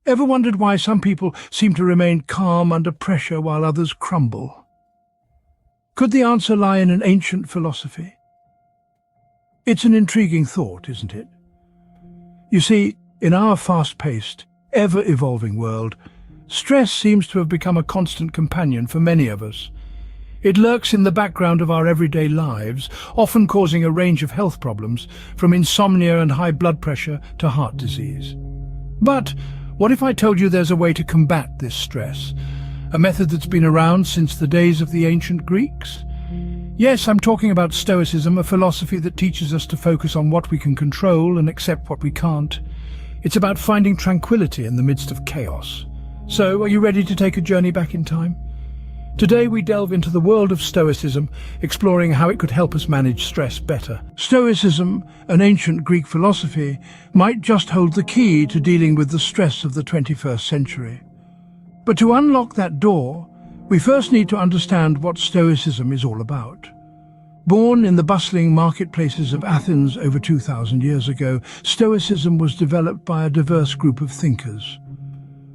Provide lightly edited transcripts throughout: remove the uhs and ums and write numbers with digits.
Ever wondered why some people seem to remain calm under pressure while others crumble? Could the answer lie in an ancient philosophy? It's an intriguing thought, isn't it? You see, in our fast-paced, ever-evolving world, stress seems to have become a constant companion for many of us. It lurks in the background of our everyday lives, often causing a range of health problems, from insomnia and high blood pressure to heart disease. But what if I told you there's a way to combat this stress? A method that's been around since the days of the ancient Greeks? Yes, I'm talking about Stoicism, a philosophy that teaches us to focus on what we can control and accept what we can't. It's about finding tranquility in the midst of chaos. So, are you ready to take a journey back in time? Today we delve into the world of Stoicism, exploring how it could help us manage stress better. Stoicism, an ancient Greek philosophy, might just hold the key to dealing with the stress of the 21st century. But to unlock that door, we first need to understand what Stoicism is all about. Born in the bustling marketplaces of Athens over 2,000 years ago, Stoicism was developed by a diverse group of thinkers.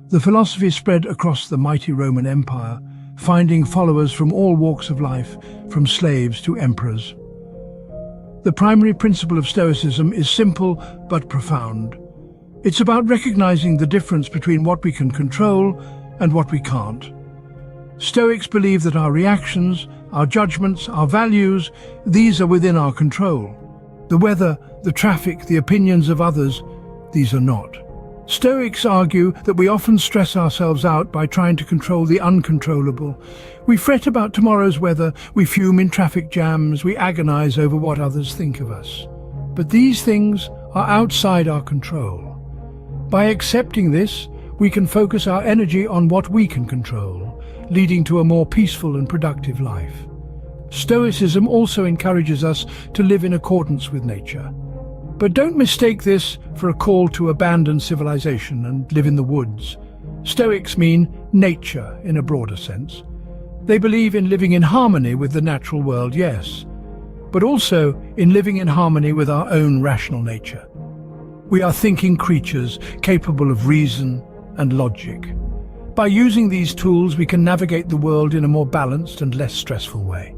The philosophy spread across the mighty Roman Empire, finding followers from all walks of life, from slaves to emperors. The primary principle of Stoicism is simple but profound. It's about recognizing the difference between what we can control and what we can't. Stoics believe that our reactions, our judgments, our values, these are within our control. The weather, the traffic, the opinions of others, these are not. Stoics argue that we often stress ourselves out by trying to control the uncontrollable. We fret about tomorrow's weather, we fume in traffic jams, we agonize over what others think of us. But these things are outside our control. By accepting this, we can focus our energy on what we can control, leading to a more peaceful and productive life. Stoicism also encourages us to live in accordance with nature. But don't mistake this for a call to abandon civilization and live in the woods. Stoics mean nature in a broader sense. They believe in living in harmony with the natural world, yes, but also in living in harmony with our own rational nature. We are thinking creatures capable of reason and logic. By using these tools, we can navigate the world in a more balanced and less stressful way.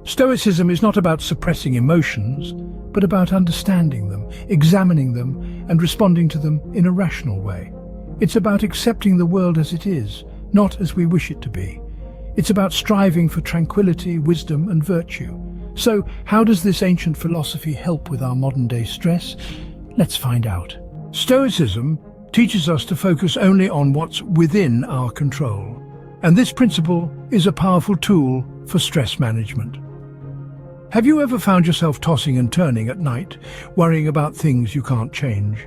Stoicism is not about suppressing emotions, but about understanding them, examining them, and responding to them in a rational way. It's about accepting the world as it is, not as we wish it to be. It's about striving for tranquility, wisdom, and virtue. So, how does this ancient philosophy help with our modern-day stress? Let's find out. Stoicism teaches us to focus only on what's within our control. And this principle is a powerful tool for stress management. Have you ever found yourself tossing and turning at night, worrying about things you can't change?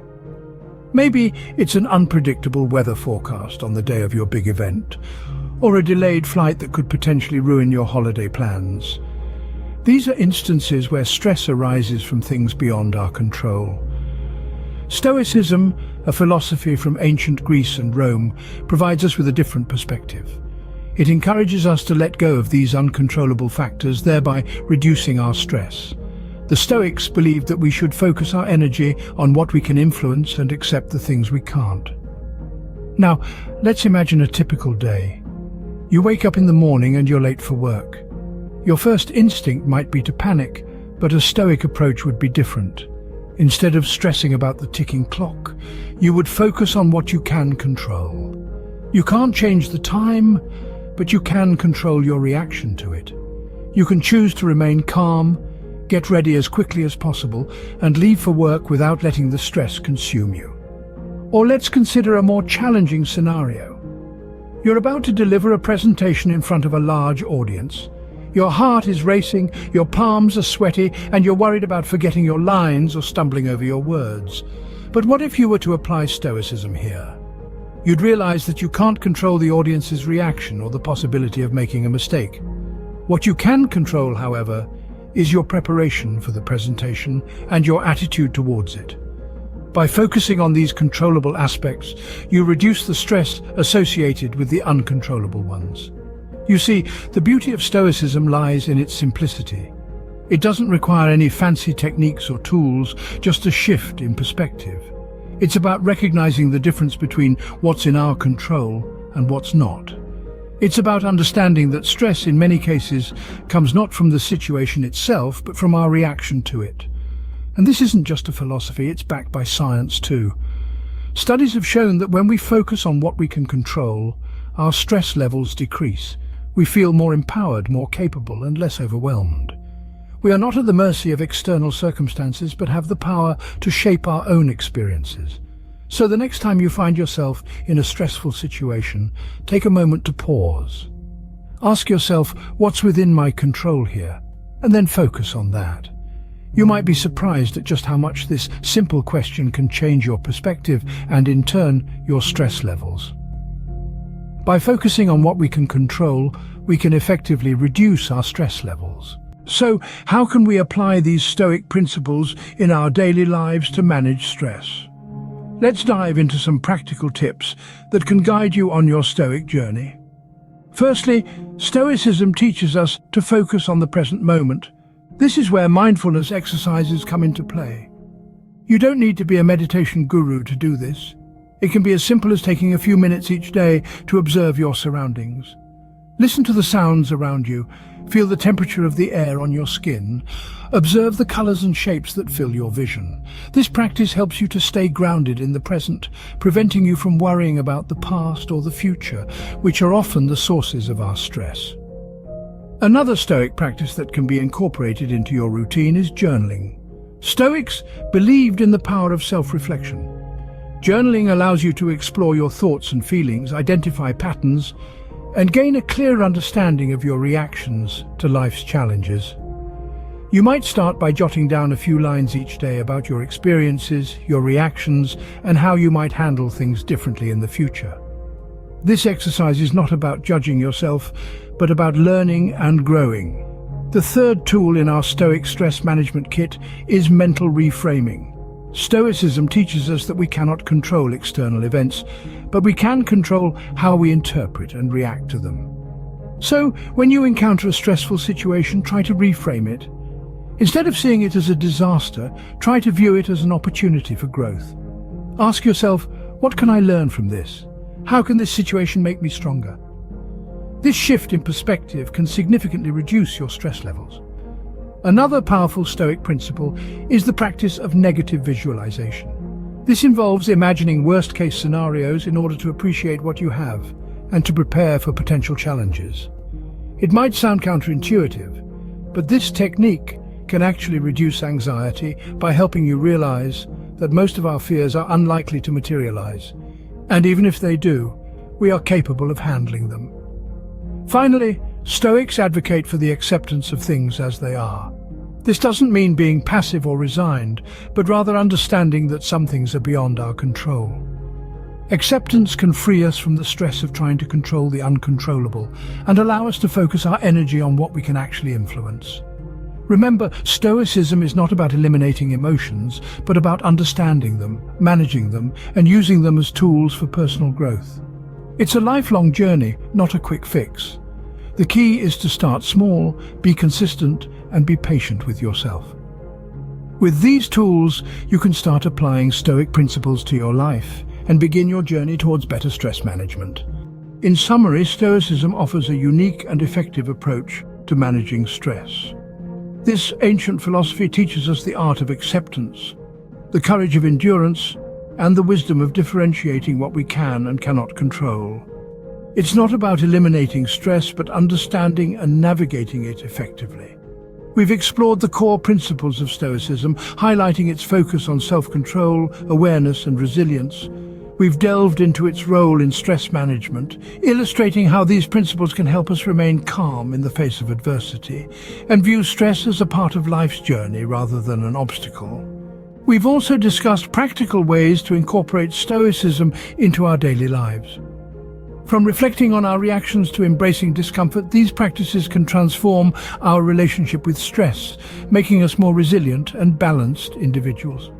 Maybe it's an unpredictable weather forecast on the day of your big event, or a delayed flight that could potentially ruin your holiday plans. These are instances where stress arises from things beyond our control. Stoicism, a philosophy from ancient Greece and Rome, provides us with a different perspective. It encourages us to let go of these uncontrollable factors, thereby reducing our stress. The Stoics believed that we should focus our energy on what we can influence and accept the things we can't. Now, let's imagine a typical day. You wake up in the morning and you're late for work. Your first instinct might be to panic, but a Stoic approach would be different. Instead of stressing about the ticking clock, you would focus on what you can control. You can't change the time, but you can control your reaction to it. You can choose to remain calm, get ready as quickly as possible, and leave for work without letting the stress consume you. Or let's consider a more challenging scenario. You're about to deliver a presentation in front of a large audience. Your heart is racing, your palms are sweaty, and you're worried about forgetting your lines or stumbling over your words. But what if you were to apply Stoicism here? You'd realize that you can't control the audience's reaction or the possibility of making a mistake. What you can control, however, is your preparation for the presentation and your attitude towards it. By focusing on these controllable aspects, you reduce the stress associated with the uncontrollable ones. You see, the beauty of Stoicism lies in its simplicity. It doesn't require any fancy techniques or tools, just a shift in perspective. It's about recognizing the difference between what's in our control and what's not. It's about understanding that stress in many cases comes not from the situation itself, but from our reaction to it. And this isn't just a philosophy, it's backed by science too. Studies have shown that when we focus on what we can control, our stress levels decrease. We feel more empowered, more capable, and less overwhelmed. We are not at the mercy of external circumstances, but have the power to shape our own experiences. So the next time you find yourself in a stressful situation, take a moment to pause. Ask yourself, what's within my control here? And then focus on that. You might be surprised at just how much this simple question can change your perspective and, in turn, your stress levels. By focusing on what we can control, we can effectively reduce our stress levels. So, how can we apply these Stoic principles in our daily lives to manage stress? Let's dive into some practical tips that can guide you on your Stoic journey. Firstly, Stoicism teaches us to focus on the present moment. This is where mindfulness exercises come into play. You don't need to be a meditation guru to do this. It can be as simple as taking a few minutes each day to observe your surroundings. Listen to the sounds around you. Feel the temperature of the air on your skin. Observe the colors and shapes that fill your vision. This practice helps you to stay grounded in the present, preventing you from worrying about the past or the future, which are often the sources of our stress. Another Stoic practice that can be incorporated into your routine is journaling. Stoics believed in the power of self-reflection. Journaling allows you to explore your thoughts and feelings, identify patterns, and gain a clear understanding of your reactions to life's challenges. You might start by jotting down a few lines each day about your experiences, your reactions, and how you might handle things differently in the future. This exercise is not about judging yourself, but about learning and growing. The third tool in our Stoic stress management kit is mental reframing. Stoicism teaches us that we cannot control external events, but we can control how we interpret and react to them. So, when you encounter a stressful situation, try to reframe it. Instead of seeing it as a disaster, try to view it as an opportunity for growth. Ask yourself, what can I learn from this? How can this situation make me stronger? This shift in perspective can significantly reduce your stress levels. Another powerful Stoic principle is the practice of negative visualization. This involves imagining worst-case scenarios in order to appreciate what you have and to prepare for potential challenges. It might sound counterintuitive, but this technique can actually reduce anxiety by helping you realize that most of our fears are unlikely to materialize, and even if they do, we are capable of handling them. Finally, Stoics advocate for the acceptance of things as they are. This doesn't mean being passive or resigned, but rather understanding that some things are beyond our control. Acceptance can free us from the stress of trying to control the uncontrollable and allow us to focus our energy on what we can actually influence. Remember, Stoicism is not about eliminating emotions, but about understanding them, managing them, and using them as tools for personal growth. It's a lifelong journey, not a quick fix. The key is to start small, be consistent, and be patient with yourself. With these tools, you can start applying Stoic principles to your life and begin your journey towards better stress management. In summary, Stoicism offers a unique and effective approach to managing stress. This ancient philosophy teaches us the art of acceptance, the courage of endurance, and the wisdom of differentiating what we can and cannot control. It's not about eliminating stress, but understanding and navigating it effectively. We've explored the core principles of Stoicism, highlighting its focus on self-control, awareness, and resilience. We've delved into its role in stress management, illustrating how these principles can help us remain calm in the face of adversity and view stress as a part of life's journey rather than an obstacle. We've also discussed practical ways to incorporate Stoicism into our daily lives. From reflecting on our reactions to embracing discomfort, these practices can transform our relationship with stress, making us more resilient and balanced individuals.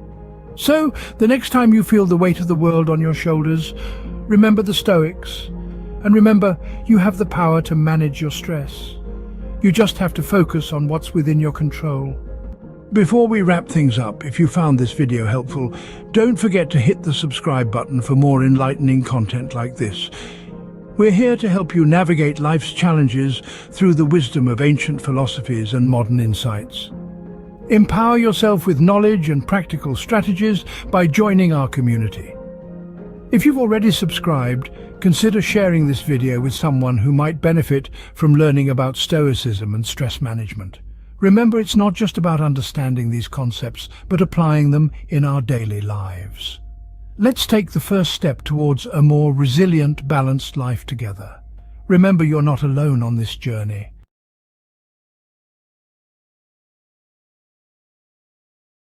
So, the next time you feel the weight of the world on your shoulders, remember the Stoics. And remember, you have the power to manage your stress. You just have to focus on what's within your control. Before we wrap things up, if you found this video helpful, don't forget to hit the subscribe button for more enlightening content like this. We're here to help you navigate life's challenges through the wisdom of ancient philosophies and modern insights. Empower yourself with knowledge and practical strategies by joining our community. If you've already subscribed, consider sharing this video with someone who might benefit from learning about Stoicism and stress management. Remember, it's not just about understanding these concepts, but applying them in our daily lives. Let's take the first step towards a more resilient, balanced life together. Remember, you're not alone on this journey.